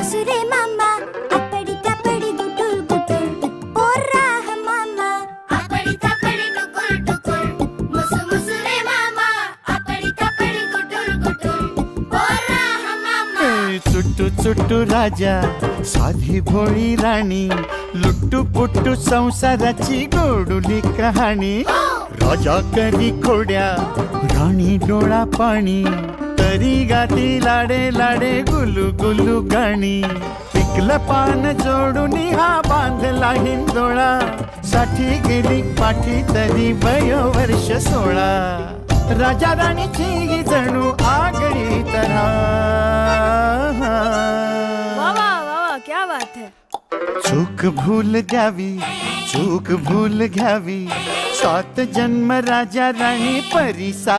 मुसुरे मामा अपडी तपडी गुटुर गुटुर पोरा मामा अपडी तपडी टुकुर टुकुर मुसु मुसुरे मामा अपडी तपडी गुटुर गुटुर पोरा मामा चुट्टू चुट्टू राजा साधी भोळी राणी लुट्टू पुट्टू संसाराची गोडुली कहाणी राजा करी खोड्या राणी डोळा पाणी तरी गाती लाडे लाडे गुलू गुलू गाणी पिकलं पान जोडून हा बांधला हिंदोळा साठी गेली पाठी तरी वयोवर्ष 16 राजा राणीची ही जणू आगळी तऱ्हा वाह वाह वाह, क्या बात है. चूक भूल द्यावी चूक भूल घ्यावी 7 जन्म राजा राणी परिसा